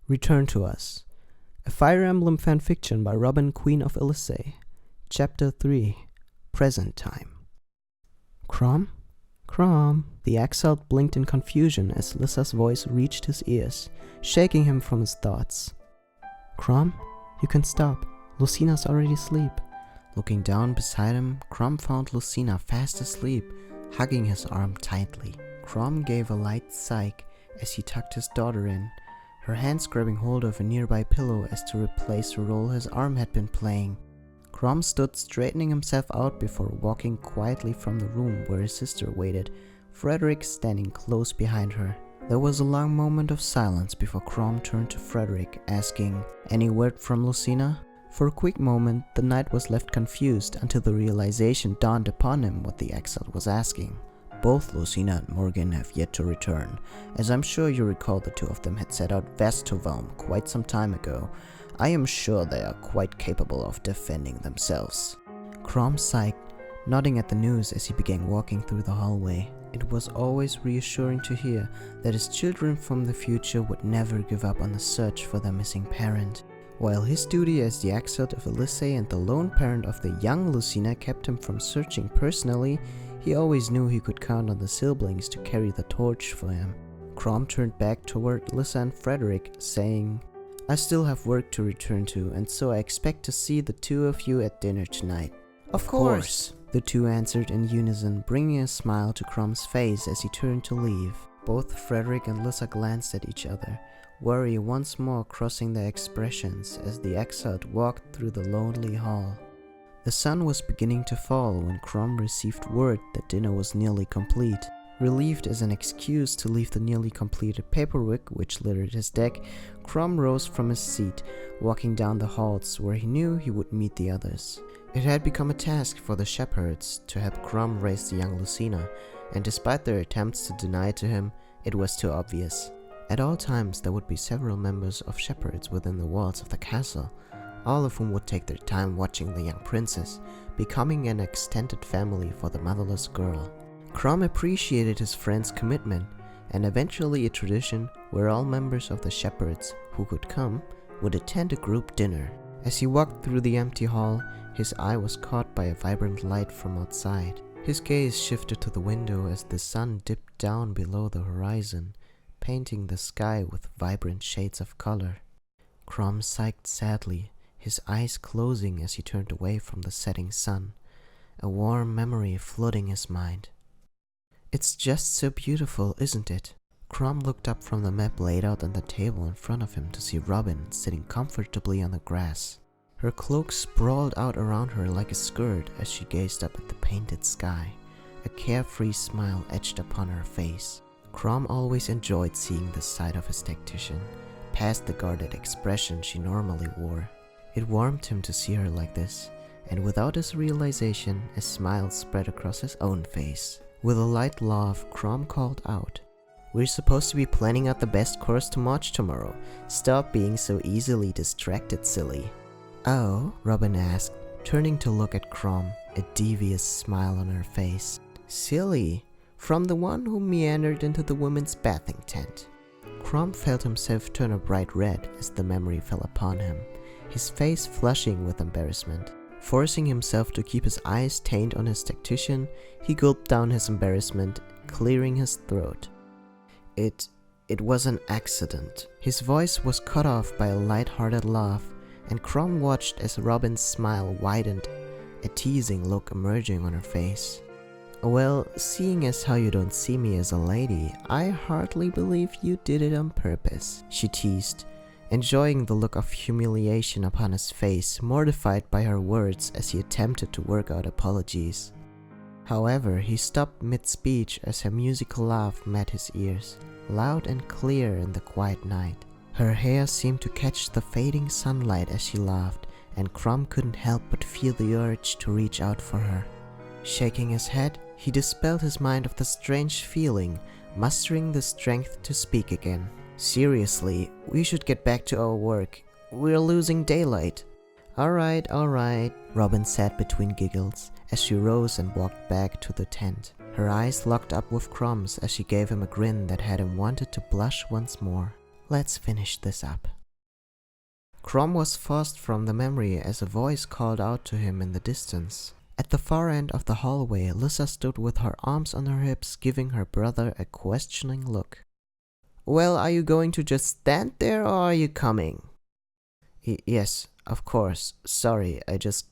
Return to Us, a Fire Emblem fanfiction by Robin, Queen of Ylisse. Chapter 3, Present Time. Chrom? Chrom? The exiled blinked in confusion as Lyssa's voice reached his ears, shaking him from his thoughts. Chrom? You can stop. Lucina's already asleep. Looking down beside him, Chrom found Lucina fast asleep, hugging his arm tightly. Chrom gave a light sigh as he tucked his daughter in, her hands grabbing hold of a nearby pillow as to replace the role his arm had been playing. Chrom stood straightening himself out before walking quietly from the room where his sister waited, Frederick standing close behind her. There was a long moment of silence before Chrom turned to Frederick, asking, "Any word from Lucina?" For a quick moment, the knight was left confused until the realization dawned upon him what the exile was asking. Both Lucina and Morgan have yet to return. As I'm sure you recall, the two of them had set out west to Valm quite some time ago. I am sure they are quite capable of defending themselves. Chrom sighed, nodding at the news as he began walking through the hallway. It was always reassuring to hear that his children from the future would never give up on the search for their missing parent. While his duty as the exiled of Ylisse and the lone parent of the young Lucina kept him from searching personally, he always knew he could count on the siblings to carry the torch for him. Chrom turned back toward Ylisse and Frederick, saying, "I still have work to return to, and so I expect to see the two of you at dinner tonight." "Of course," the two answered in unison, bringing a smile to Chrom's face as he turned to leave. Both Frederick and Ylisse glanced at each other, worry once more crossing their expressions as the exiled walked through the lonely hall. The sun was beginning to fall when Chrom received word that dinner was nearly complete. Relieved as an excuse to leave the nearly completed paperwork which littered his deck, Chrom rose from his seat, walking down the halls where he knew he would meet the others. It had become a task for the shepherds to help Chrom raise the young Lucina, and despite their attempts to deny it to him, it was too obvious. At all times there would be several members of shepherds within the walls of the castle, all of whom would take their time watching the young princess, becoming an extended family for the motherless girl. Chrom appreciated his friend's commitment, and eventually a tradition where all members of the shepherds who could come would attend a group dinner. As he walked through the empty hall, his eye was caught by a vibrant light from outside. His gaze shifted to the window as the sun dipped down below the horizon, painting the sky with vibrant shades of color. Chrom sighed sadly, his eyes closing as he turned away from the setting sun, a warm memory flooding his mind. "It's just so beautiful, isn't it?" Chrom looked up from the map laid out on the table in front of him to see Robin sitting comfortably on the grass. Her cloak sprawled out around her like a skirt as she gazed up at the painted sky, a carefree smile etched upon her face. Chrom always enjoyed seeing this side of his tactician, past the guarded expression she normally wore. It warmed him to see her like this, and without his realization, a smile spread across his own face. With a light laugh, Chrom called out, "We're supposed to be planning out the best course to march tomorrow. Stop being so easily distracted, silly." "Oh?" Robin asked, turning to look at Chrom, a devious smile on her face. "Silly? From the one who meandered into the women's bathing tent." Chrom felt himself turn a bright red as the memory fell upon him, his face flushing with embarrassment. Forcing himself to keep his eyes tained on his tactician, he gulped down his embarrassment, clearing his throat. It was an accident." His voice was cut off by a light-hearted laugh, and Chrom watched as Robin's smile widened, a teasing look emerging on her face. "Well, seeing as how you don't see me as a lady, I hardly believe you did it on purpose," she teased, enjoying the look of humiliation upon his face, mortified by her words as he attempted to work out apologies. However, he stopped mid-speech as her musical laugh met his ears, loud and clear in the quiet night. Her hair seemed to catch the fading sunlight as she laughed, and Chrom couldn't help but feel the urge to reach out for her. Shaking his head, he dispelled his mind of the strange feeling, mustering the strength to speak again. "Seriously, we should get back to our work. We're losing daylight." All right, Robin said between giggles as she rose and walked back to the tent. Her eyes locked up with Chrom's as she gave him a grin that had him wanted to blush once more. "Let's finish this up." Crom was forced from the memory as a voice called out to him in the distance. At the far end of the hallway, Ylisse stood with her arms on her hips, giving her brother a questioning look. "Well, are you going to just stand there, or are you coming?" Yes, of course. Sorry, I just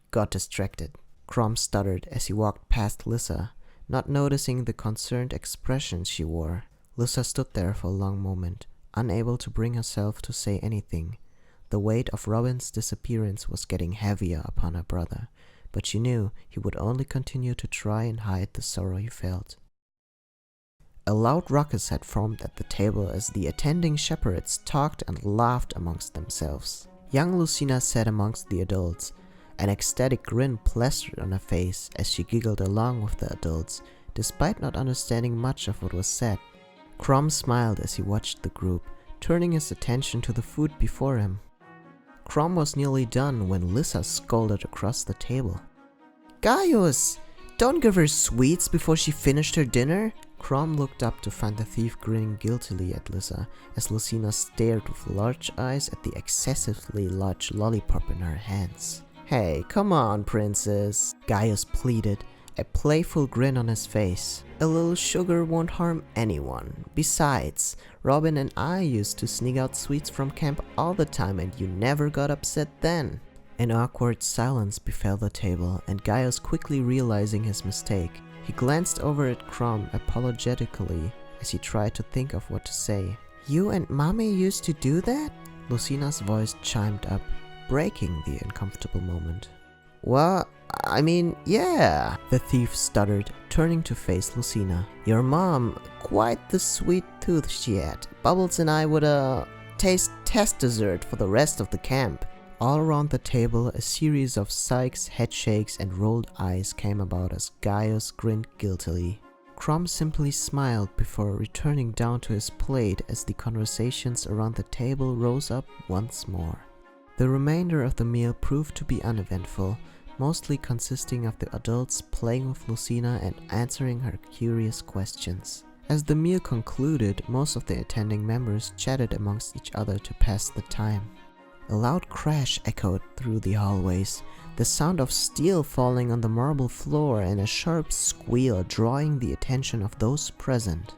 got distracted," Crom stuttered as he walked past Ylisse, not noticing the concerned expression she wore. Ylisse stood there for a long moment, unable to bring herself to say anything. The weight of Robin's disappearance was getting heavier upon her brother, but she knew he would only continue to try and hide the sorrow he felt. A loud ruckus had formed at the table as the attending shepherds talked and laughed amongst themselves. Young Lucina sat amongst the adults. An ecstatic grin plastered on her face as she giggled along with the adults, despite not understanding much of what was said. Crom smiled as he watched the group, turning his attention to the food before him. Crom was nearly done when Ylisse scolded across the table. "Gaius! Don't give her sweets before she finished her dinner!" Crom looked up to find the thief grinning guiltily at Ylisse as Lucina stared with large eyes at the excessively large lollipop in her hands. "Hey, come on, princess," Gaius pleaded, a playful grin on his face. "A little sugar won't harm anyone. Besides, Robin and I used to sneak out sweets from camp all the time and you never got upset then." An awkward silence befell the table, and Gaius, quickly realizing his mistake, he glanced over at Crom apologetically as he tried to think of what to say. "You and Mommy used to do that?" Lucina's voice chimed up, breaking the uncomfortable moment. "Well, I mean, yeah," the thief stuttered, turning to face Lucina. "Your mom, quite the sweet tooth she had. Bubbles and I would, taste test dessert for the rest of the camp." All around the table, a series of sighs, headshakes, and rolled eyes came about as Gaius grinned guiltily. Crom simply smiled before returning down to his plate as the conversations around the table rose up once more. The remainder of the meal proved to be uneventful, mostly consisting of the adults playing with Lucina and answering her curious questions. As the meal concluded, most of the attending members chatted amongst each other to pass the time. A loud crash echoed through the hallways, the sound of steel falling on the marble floor and a sharp squeal drawing the attention of those present.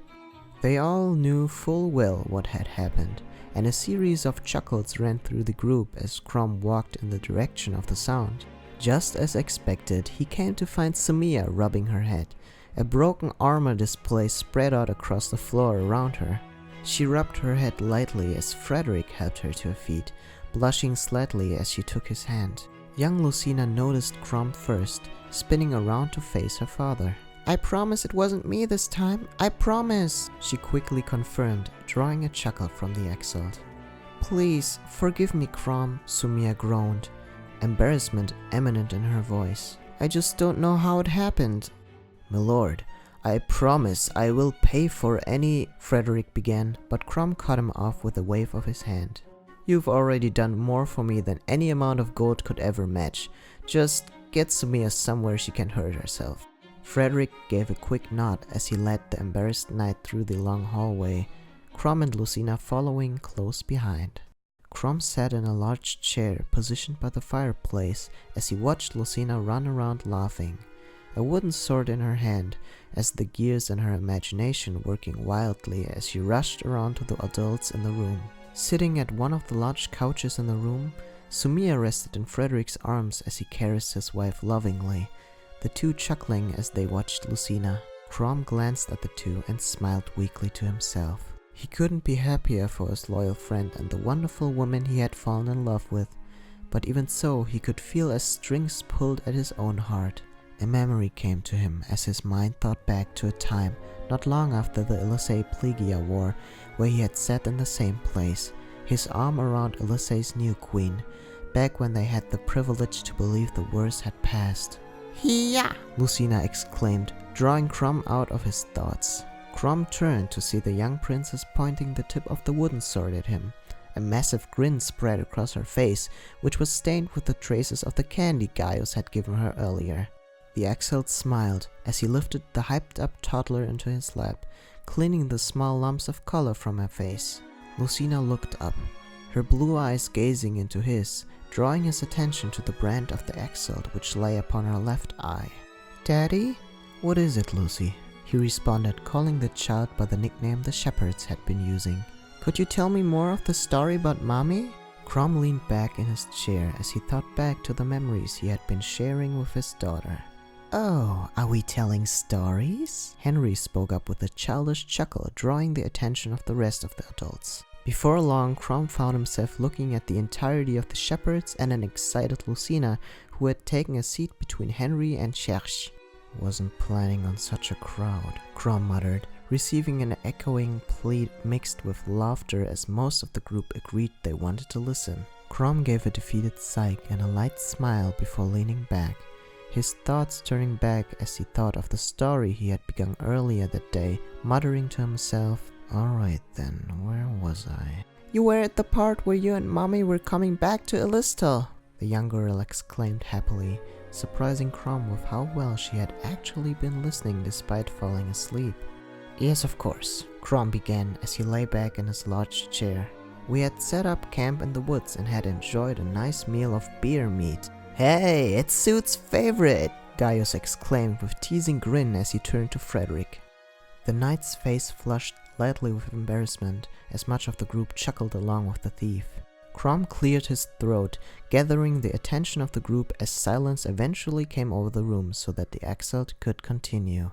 They all knew full well what had happened, and a series of chuckles ran through the group as Crom walked in the direction of the sound. Just as expected, he came to find Sumia rubbing her head, a broken armor display spread out across the floor around her. She rubbed her head lightly as Frederick helped her to her feet, blushing slightly as she took his hand. Young Lucina noticed Crom first, spinning around to face her father. "I promise it wasn't me this time, I promise," she quickly confirmed, drawing a chuckle from the exalt. "Please, forgive me, Crom," Sumia groaned, embarrassment eminent in her voice. "I just don't know how it happened." "My lord, I promise I will pay for any," Frederick began, but Crom cut him off with a wave of his hand. "You've already done more for me than any amount of gold could ever match. Just get Sumia somewhere she can hurt herself." Frederick gave a quick nod as he led the embarrassed knight through the long hallway, Crom and Lucina following close behind. Crom sat in a large chair positioned by the fireplace as he watched Lucina run around laughing, a wooden sword in her hand, as the gears in her imagination working wildly as she rushed around to the adults in the room. Sitting at one of the large couches in the room, Sumia rested in Frederick's arms as he caressed his wife lovingly, the two chuckling as they watched Lucina. Crom glanced at the two and smiled weakly to himself. He couldn't be happier for his loyal friend and the wonderful woman he had fallen in love with, but even so he could feel as strings pulled at his own heart. A memory came to him as his mind thought back to a time not long after the Ylisse Plegia War, where he had sat in the same place, his arm around Yllisse's new queen, back when they had the privilege to believe the worst had passed. "Hiya!" Lucina exclaimed, drawing Crom out of his thoughts. Crom turned to see the young princess pointing the tip of the wooden sword at him. A massive grin spread across her face, which was stained with the traces of the candy Gaius had given her earlier. The exalt smiled as he lifted the hyped-up toddler into his lap, cleaning the small lumps of color from her face. Lucina looked up. her blue eyes gazing into his, drawing his attention to the brand of the exalt which lay upon her left eye. "Daddy?" "What is it, Lucy?" he responded, calling the child by the nickname the shepherds had been using. "Could you tell me more of the story about Mommy?" Crom leaned back in his chair as he thought back to the memories he had been sharing with his daughter. "Oh, are we telling stories?" Henry spoke up with a childish chuckle, drawing the attention of the rest of the adults. Before long, Crom found himself looking at the entirety of the shepherds and an excited Lucina, who had taken a seat between Henry and Cherche. "Wasn't planning on such a crowd," Crom muttered, receiving an echoing plead mixed with laughter as most of the group agreed they wanted to listen. Crom gave a defeated sigh and a light smile before leaning back, his thoughts turning back as he thought of the story he had begun earlier that day, muttering to himself, "Alright then, where was I?" "You were at the part where you and Mommy were coming back to Ylisse," the young girl exclaimed happily, surprising Crom with how well she had actually been listening despite falling asleep. "Yes, of course," Crom began as he lay back in his large chair. "We had set up camp in the woods and had enjoyed a nice meal of bear meat." "Hey, it's Suit's favorite!" Gaius exclaimed with teasing grin as he turned to Frederick. The knight's face flushed lightly with embarrassment as much of the group chuckled along with the thief. Crom cleared his throat, gathering the attention of the group as silence eventually came over the room so that the exalt could continue.